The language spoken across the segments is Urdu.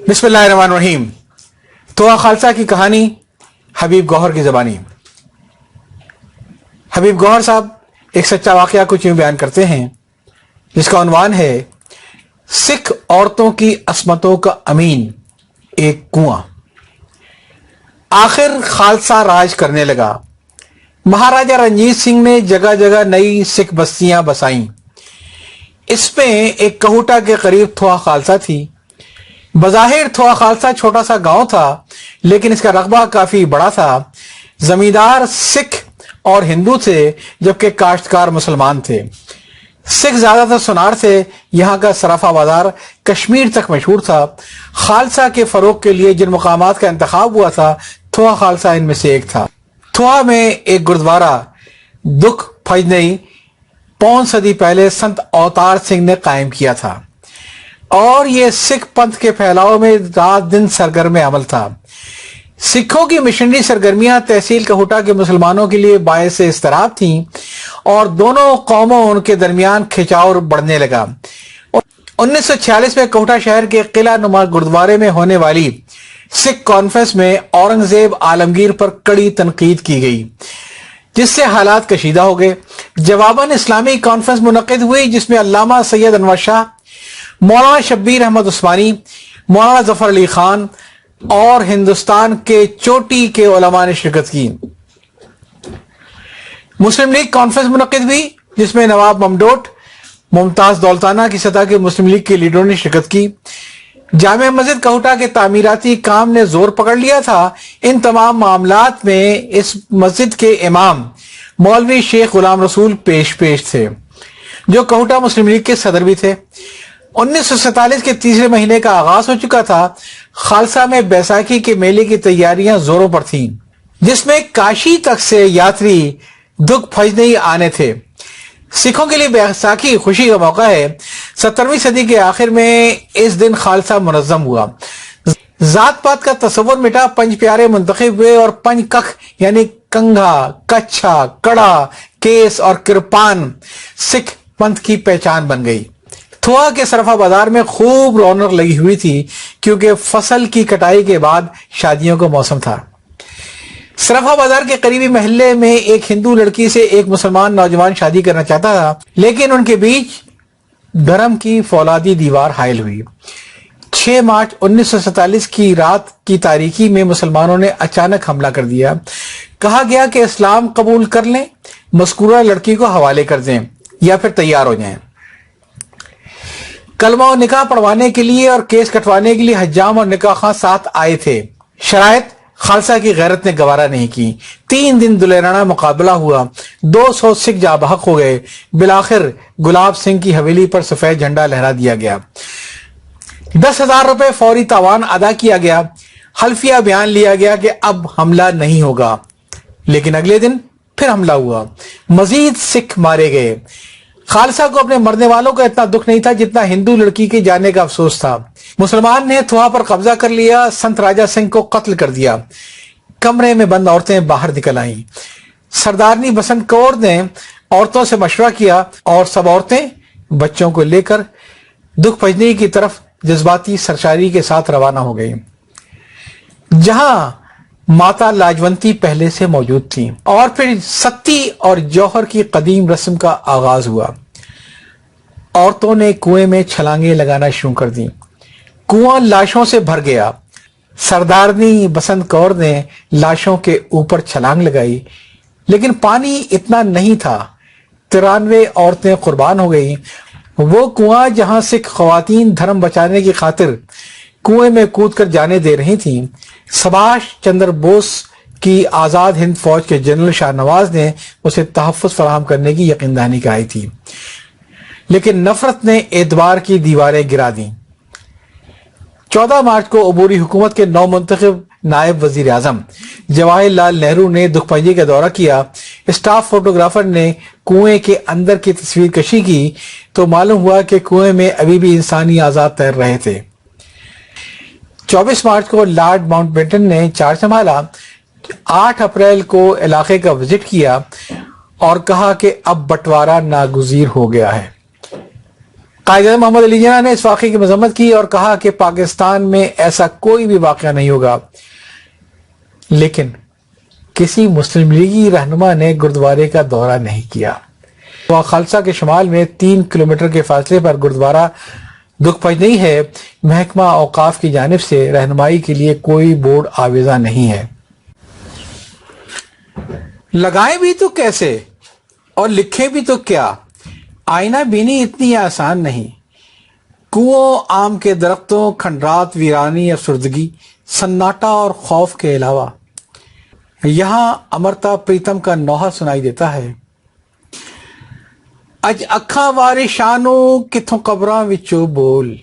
بسم اللہ الرحمن الرحیم۔ توحا خالصہ کی کہانی حبیب گوہر کی زبانی۔ حبیب گوہر صاحب ایک سچا واقعہ کچھ یوں بیان کرتے ہیں جس کا عنوان ہے سکھ عورتوں کی عصمتوں کا امین ایک کنواں۔ آخر خالصہ راج کرنے لگا۔ مہاراجہ رنجیت سنگھ نے جگہ جگہ نئی سکھ بستیاں بسائیں۔ اس میں ایک کہوٹا کے قریب توحا خالصہ تھی۔ بظاہر توحا خالصہ چھوٹا سا گاؤں تھا، لیکن اس کا رقبہ کافی بڑا تھا۔ زمیندار سکھ اور ہندو تھے، جبکہ کاشتکار مسلمان تھے۔ سکھ زیادہ تر سونار تھے۔ یہاں کا صرافہ بازار کشمیر تک مشہور تھا۔ خالصہ کے فروغ کے لیے جن مقامات کا انتخاب ہوا تھا، توحا خالصہ ان میں سے ایک تھا۔ توحا میں ایک گردوارہ دکھ پھجنئی پون صدی پہلے سنت اوتار سنگھ نے قائم کیا تھا، اور یہ سکھ پنتھ کے پھیلاؤ میں رات دن سرگرم عمل تھا۔ سکھوں کی مشنری سرگرمیاں تحصیل کہوٹا کے مسلمانوں کے لیے باعث اضطراب تھیں، اور دونوں قوموں ان کے درمیان کھچاؤ بڑھنے لگا۔ 1946 میں کہوٹا شہر کے قلعہ نما گردوارے میں ہونے والی سکھ کانفرنس میں اورنگزیب عالمگیر پر کڑی تنقید کی گئی، جس سے حالات کشیدہ ہو گئے۔ جواباً اسلامی کانفرنس منعقد ہوئی، جس میں علامہ سید انور شاہ، مولانا شبیر احمد عثمانی، مولانا ظفر علی خان اور ہندوستان کے چوٹی کے علماء نے شرکت کی۔ مسلم لیگ کانفرنس منعقد ہوئی، جس میں نواب ممڈوٹ، ممتاز دولتانہ کی سطح کے مسلم لیگ کے لیڈروں نے شرکت کی۔ جامع مسجد کہوٹا کے تعمیراتی کام نے زور پکڑ لیا تھا۔ ان تمام معاملات میں اس مسجد کے امام مولوی شیخ غلام رسول پیش تھے، جو کہوٹا مسلم لیگ کے صدر بھی تھے۔ 1947 کے تیسرے مہینے کا آغاز ہو چکا تھا۔ خالصہ میں بیساکھی کے میلے کی تیاریاں زوروں پر تھیں، جس میں کاشی تک سے یاتری دکھ پھجنئی آنے تھے۔ سکھوں کے لیے بیساکھی خوشی کا موقع ہے۔ 17ویں صدی کے آخر میں اس دن خالصہ منظم ہوا۔ ذات پات کا تصور مٹا، پنج پیارے منتخب ہوئے، اور پنج ککھ یعنی کنگھا، کچھا، کڑا، کیس اور کرپان سکھ پنتھ کی پہچان بن گئی۔ توحا کے صرافہ بازار میں خوب رونق لگی ہوئی تھی، کیونکہ فصل کی کٹائی کے بعد شادیوں کا موسم تھا۔ صرافہ بازار کے قریبی محلے میں ایک ہندو لڑکی سے ایک مسلمان نوجوان شادی کرنا چاہتا تھا، لیکن ان کے بیچ دھرم کی فولادی دیوار حائل ہوئی۔ 6 مارچ 1947 کی رات کی تاریکی میں مسلمانوں نے اچانک حملہ کر دیا۔ کہا گیا کہ اسلام قبول کر لیں، مذکورہ لڑکی کو حوالے کر دیں، یا پھر تیار ہو جائیں۔ کلمہ و نکاح پڑھوانے کے لیے اور کیس کٹوانے کے لیے حجام اور نکاح خواہ ساتھ آئے تھے۔ شرائط خالصہ کی غیرت نے گوارا نہیں کی۔ 3 دن دلیرانہ مقابلہ ہوا۔ 200 سکھ جاں بحق ہو گئے۔ بالآخر گلاب سنگھ کی حویلی پر سفید جھنڈا لہرا دیا گیا۔ 10,000 روپے فوری تاوان ادا کیا گیا۔ حلفیہ بیان لیا گیا کہ اب حملہ نہیں ہوگا، لیکن اگلے دن پھر حملہ ہوا۔ مزید سکھ مارے گئے۔ خالصہ کو اپنے مرنے والوں کا اتنا دکھ نہیں تھا جتنا ہندو لڑکی کے جانے کا افسوس تھا۔ مسلمان نے توحا پر قبضہ کر لیا۔ سنت راجہ سنگھ کو قتل کر دیا۔ کمرے میں بند عورتیں باہر نکل آئیں۔ سردارنی بسنت کور نے عورتوں سے مشورہ کیا، اور سب عورتیں بچوں کو لے کر دکھ پھجنئی کی طرف جذباتی سرشاری کے ساتھ روانہ ہو گئی، جہاں ماتا لاجونتی پہلے سے موجود تھیں۔ اور پھر ستی اور جوہر کی قدیم رسم کا آغاز ہوا۔ عورتوں نے کنویں میں چھلانگیں لگانا شروع کر دیں۔ کنواں لاشوں سے بھر گیا۔ سردارنی بسنت کور نے لاشوں کے اوپر چھلانگ لگائی، لیکن پانی اتنا نہیں تھا۔ 93 عورتیں قربان ہو گئیں۔ وہ کنواں جہاں سکھ خواتین دھرم بچانے کی خاطر کنویں میں کود کر جانے دے رہی تھیں، سبھاش چندر بوس کی آزاد ہند فوج کے جنرل شاہ نواز نے اسے تحفظ فراہم کرنے کی یقین دہانی کرائی تھی، لیکن نفرت نے اعتبار کی دیواریں گرا دیں۔ 14 مارچ کو عبوری حکومت کے نو منتخب نائب وزیر اعظم جواہر لال نہرو نے دکھ پھجنئی کا دورہ کیا۔ اسٹاف فوٹوگرافر نے کنویں کے اندر کی تصویر کشی کی تو معلوم ہوا کہ کنویں میں ابھی بھی انسانی اعضاء تیر رہے تھے۔ 24 مارچ کو لارڈ ماؤنٹ بیٹن نے چارج سنبھالا۔ 8 اپریل کو علاقے کا وزٹ کیا اور کہا کہ اب بٹوارہ ناگزیر ہو گیا ہے۔ قائد محمد علی جناح نے اس واقعے کی مذمت کی اور کہا کہ پاکستان میں ایسا کوئی بھی واقعہ نہیں ہوگا، لیکن کسی مسلم لیگی رہنما نے گردوارے کا دورہ نہیں کیا۔ وہ خالصہ کے شمال میں 3 کلومیٹر کے فاصلے پر گردوارہ دکھ پھنجنئی ہے۔ محکمہ اوقاف کی جانب سے رہنمائی کے لیے کوئی بورڈ آویزاں نہیں ہے۔ لگائیں بھی تو کیسے اور لکھیں بھی تو کیا؟ آئینہ بینی اتنی آسان نہیں۔ کنوؤں، آم کے درختوں، کھنڈرات، ویرانی، افسردگی، سناٹا اور خوف کے علاوہ یہاں امرتا پریتم کا نوحہ سنائی دیتا ہے۔ اج اکھاں وارے شانو کتھوں قبراں وچوں بول،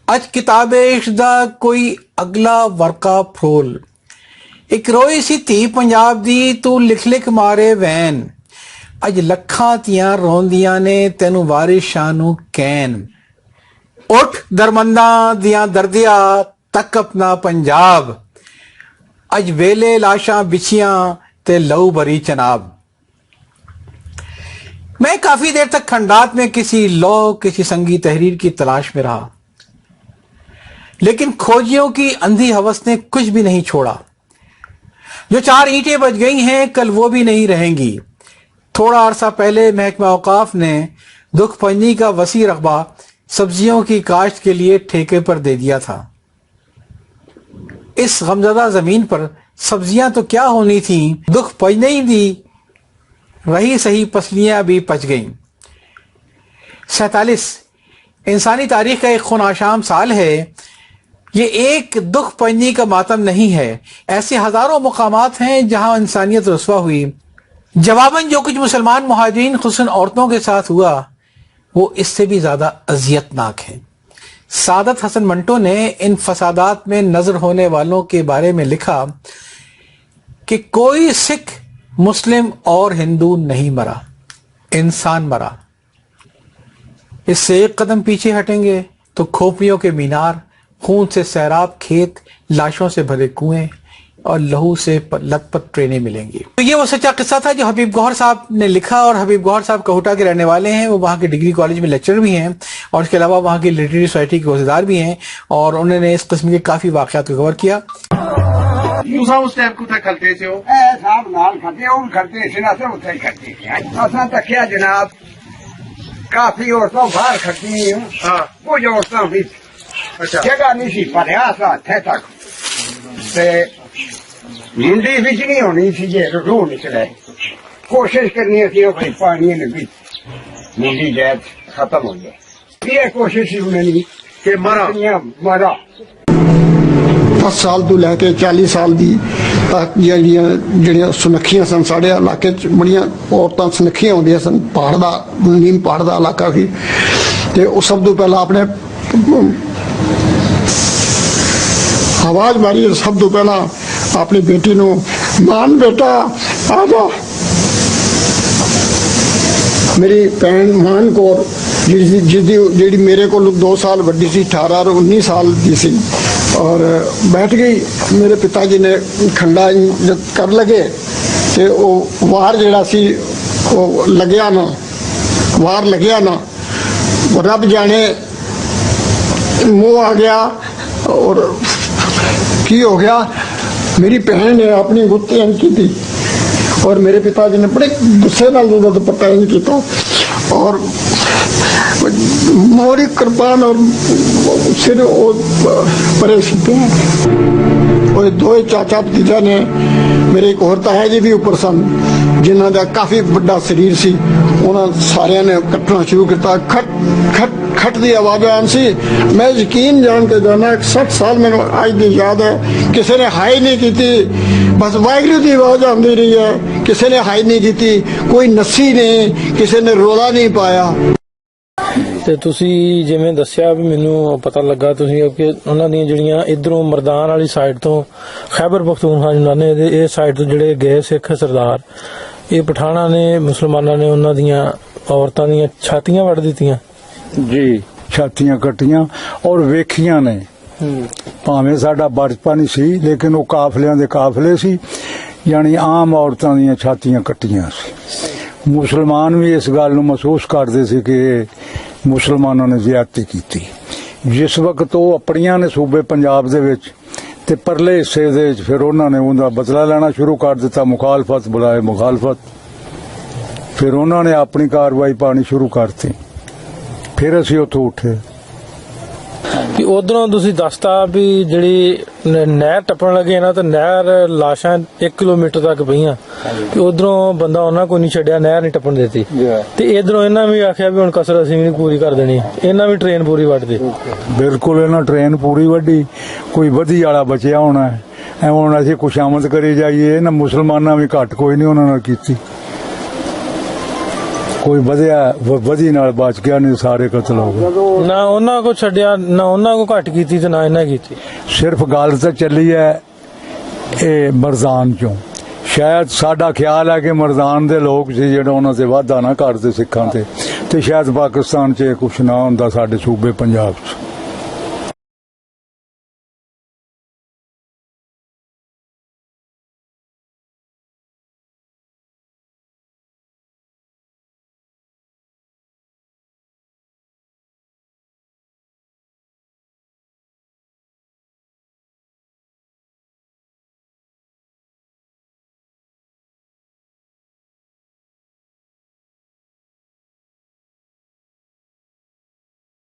اج کتاب عشق دا کوئی اگلا ورقہ پھرول، ایک روئی سی تھی پنجاب دی تو لکھ لکھ مارے وین، اج لکھاں تیاں روندیاں نے تینوں وارے شانو کین، اٹھ درمنداں دیاں دردیا تک اپنا پنجاب، اج ویلے لاشاں بچھیاں تے لہو بری چناب۔ میں کافی دیر تک کھنڈات میں کسی سنگی تحریر کی تلاش میں رہا، لیکن کھوجیوں کی اندھی ہوس نے کچھ بھی نہیں چھوڑا۔ جو 4 اینٹیں بچ گئی ہیں کل وہ بھی نہیں رہیں گی۔ تھوڑا عرصہ پہلے محکمہ اوقاف نے دکھ پھنجنئی کا وسیع رقبہ سبزیوں کی کاشت کے لیے ٹھیکے پر دے دیا تھا۔ اس غمزدہ زمین پر سبزیاں تو کیا ہونی تھیں، دکھ پھنجنئی دی رہی صحیح پسلیاں بھی پچ گئیں۔ 47 انسانی تاریخ کا ایک خون آشام سال ہے۔ یہ ایک دکھ پھنجنئی کا ماتم نہیں ہے، ایسے ہزاروں مقامات ہیں جہاں انسانیت رسوا ہوئی۔ جواباً جو کچھ مسلمان مہاجرین خصوصاً عورتوں کے ساتھ ہوا وہ اس سے بھی زیادہ اذیت ناک ہے۔ سعادت حسن منٹو نے ان فسادات میں نظر ہونے والوں کے بارے میں لکھا کہ کوئی سکھ، مسلم اور ہندو نہیں مرا، انسان مرا۔ اس سے ایک قدم پیچھے ہٹیں گے تو کھوپڑیوں کے مینار، خون سے سیراب کھیت، لاشوں سے بھرے کنویں اور لہو سے لت پت ٹرینیں ملیں گی۔ تو یہ وہ سچا قصہ تھا جو حبیب گوہر صاحب نے لکھا، اور حبیب گوہر صاحب کوہٹا کے رہنے والے ہیں۔ وہ وہاں کے ڈگری کالج میں لیکچرر بھی ہیں اور اس کے علاوہ وہاں کی لٹریری سوسائٹی کے عہدیدار بھی ہیں، اور انہوں نے اس قسم کے کافی واقعات کو کور کیا۔ اس ٹائم کو کھلتے تھے صاحب نال کھتے وہ کھلتے تھے نا، سب اتنے کھتے تھے۔ اصل تکیا جناب کافی عورتوں باہر کھڑتی ہیں، کچھ عورتوں بھی جگہ نہیں سی پڑیا سا اتنے تک، منڈی بچ نہیں ہونی سی جی روح نکلے، کوشش کرنی تھی بھائی پانی بھی منڈی جائے ختم ہو جائے، یہ کوشش انہوں نے کہ مرا 10 سال تو لے کے 40 سال دی تک جڑیاں سنکھیاں سن ساڑے علاقے بڑیاں عورتاں سنکھیاں ہوندیاں سن، پہاڑ دا نیم پہاڑ دا علاقہ سی، تے اس سب تو پہلا اپنے آواز ماری، سب تو پہلا اپنی بیٹی نو مان بیٹا آ جا، میری بہن مان کو جی میرے کو 2 سال وڈی سی، 18 اور 19 سال دی سی، اور بیٹھ گئی۔ میرے پتا جی نے کھنڈا کر لگے تے وہ وار جڑا سی وہ لگیا نا، وار لگیا نا، رب جانے منہ آ گیا اور کی ہو گیا۔ میری بہن نے اپنی گتے ان کی تھی اور میرے پتا جی نے بڑے غصے نال دوپٹہ ان کیتا، اور موری قربان اور سر پریشان اور 2 چاچا بھتیجا نے، میرے ایک اور تایا جی بھی اوپر سن جنہ کا کافی بڑا شریر سی، انہاں سارے نے کٹنا شروع کیا، کھٹ کھٹ کھٹ دی آواز آن سی۔ میں یقین جان کے جانا 60 سال میں آج بھی یاد ہے، کسی نے ہائی نہیں کی تھی، بس واحگرو کی آواز آتی رہی ہے، کسی نے ہائی نہیں کی تھی، کوئی نسی نہیں، کسی نے رولا نہیں پایا۔ ਤੇ ਤੁਸੀਂ ਜਿਵੇਂ ਦੱਸਿਆ ਵੀ ਮੈਨੂੰ ਪਤਾ ਲੱਗਾ ਤੁਸੀਂ ਕਿ ਉਹਨਾਂ ਦੀਆਂ ਜਿਹੜੀਆਂ ਇਧਰੋਂ ਮਰਦਾਨ ਵਾਲੀ ਸਾਈਡ ਤੋਂ ਖੈਬਰ ਪਖਤੂਨਖਵਾ ਜਨਾਨੇ ਦੇ ਇਹ ਸਾਈਡ ਤੋਂ ਜਿਹੜੇ ਗਏ ਸਿੱਖ ਸਰਦਾਰ, ਇਹ ਪਠਾਣਾ ਨੇ ਮੁਸਲਮਾਨਾਂ ਨੇ ਉਹਨਾਂ ਦੀਆਂ ਔਰਤਾਂ ਦੀਆਂ ਛਾਤੀਆਂ ਵੱਢ ਦਿੱਤੀਆਂ ਜੀ, ਛਾਤੀਆਂ ਕੱਟੀਆਂ ਔਰ ਵੇਖੀਆਂ ਨੇ। ਭਾਵੇਂ ਸਾਡਾ ਬਚਪਨ ਸੀ ਲੇਕਿਨ ਉਹ ਕਾਫਲਿਆਂ ਦੇ ਕਾਫਲੇ ਸੀ, ਯਾਨੀ ਆਮ ਔਰਤਾਂ ਦੀਆਂ ਛਾਤੀਆਂ ਕੱਟੀਆਂ ਸੀ। ਮੁਸਲਮਾਨ ਵੀ ਇਸ ਗੱਲ ਨੂੰ ਮਹਿਸੂਸ ਕਰਦੇ ਸੀ ਕਿ ਮੁਸਲਮਾਨਾਂ ਨੇ ਜ਼ਿਆਦਤੀ ਕੀਤੀ। ਜਿਸ ਵਕਤ ਉਹ ਆਪਣੀਆਂ ਨੇ ਸੂਬੇ ਪੰਜਾਬ ਦੇ ਵਿੱਚ ਤੇ ਪਰਲੇ ਹਿੱਸੇ ਦੇ ਵਿੱਚ ਫਿਰ ਉਹਨਾਂ ਨੇ ਉਹਦਾ ਬਦਲਾ ਲੈਣਾ ਸ਼ੁਰੂ ਕਰ ਦਿੱਤਾ, ਮੁਖਾਲਫਤ ਬੁਲਾਏ ਮੁਖਾਲਫਤ। ਫਿਰ ਉਹਨਾਂ ਨੇ ਆਪਣੀ ਕਾਰਵਾਈ ਪਾਣੀ ਸ਼ੁਰੂ ਕਰਤੀ। ਫਿਰ ਅਸੀਂ ਉੱਥੋਂ ਉੱਠੇ। ਕਿ ਉਧਰੋਂ ਤੁਸੀਂ ਦੱਸਤਾ ਵੀ ਜਿਹੜੀ ਨਹਿਰ ਟੱਪਣ ਲੱਗੇ ਨਾ ਤਾਂ ਨਹਿਰ ਲਾਸ਼ਾਂ 1 ਕਿਲੋਮੀਟਰ ਤੱਕ ਪਈਆਂ, ਕਿ ਉਧਰੋਂ ਬੰਦਾ ਉਹਨਾਂ ਕੋਈ ਨਹੀਂ ਛੱਡਿਆ, ਨਹਿਰ ਨਹੀਂ ਟੱਪਣ ਦਿੱਤੀ। ਤੇ ਇਧਰੋਂ ਇਹਨਾਂ ਵੀ ਆਖਿਆ ਵੀ ਹੁਣ ਕਸਰ ਅਸੀਂ ਵੀ ਨਹੀਂ ਪੂਰੀ ਕਰ ਦੇਣੀ, ਇਹਨਾਂ ਵੀ ਟ੍ਰੇਨ ਪੂਰੀ ਵੱਢਦੀ। ਬਿਲਕੁਲ ਇਹਨਾਂ ਟ੍ਰੇਨ ਪੂਰੀ ਵੱਢੀ, ਕੋਈ ਵਧੀ ਵਾਲਾ ਬਚਿਆ ਹੋਣਾ ਐ। ਹੁਣ ਅਸੀਂ ਖੁਸ਼ਾਮਦ ਕਰੀ ਜਾਈਏ, ਇਹਨਾਂ ਮੁਸਲਮਾਨਾਂ ਵੀ ਘੱਟ ਕੋਈ ਨਹੀਂ ਉਹਨਾਂ ਨਾਲ ਕੀਤੀ। ਕੋਈ ਵਧੀ ਨਾਲ ਬਚ ਗਿਆ, ਨਹੀਂ ਸਾਰੇ ਕਤਲ ਹੋ ਗਏ। ਨਾ ਉਹਨਾਂ ਕੋ ਛੱਡਿਆ, ਨਾ ਉਹਨਾਂ ਕੋ ਘੱਟ ਕੀਤੀ ਤੇ ਨਾ ਇਹਨਾਂ ਕੀਤੀ। ਸਿਰਫ ਗੱਲ ਤਾਂ ਚੱਲੀ ਹੈ ਇਹ ਮਰਜ਼ਾਨ ਚੋਂ। ਸ਼ਾਇਦ ਸਾਡਾ ਖਿਆਲ ਹੈ ਕਿ ਮਰਜ਼ਾਨ ਦੇ ਲੋਕ ਸੀ ਜਿਹੜਾ ਉਹਨਾਂ ਤੇ ਵਾਧਾ ਨਾ ਕਰਦੇ ਸਿੱਖਾਂ ਤੇ ਸ਼ਾਇਦ ਪਾਕਿਸਤਾਨ 'ਚ ਕੁਛ ਨਾ ਹੁੰਦਾ ਸਾਡੇ ਸੂਬੇ ਪੰਜਾਬ 'ਚ।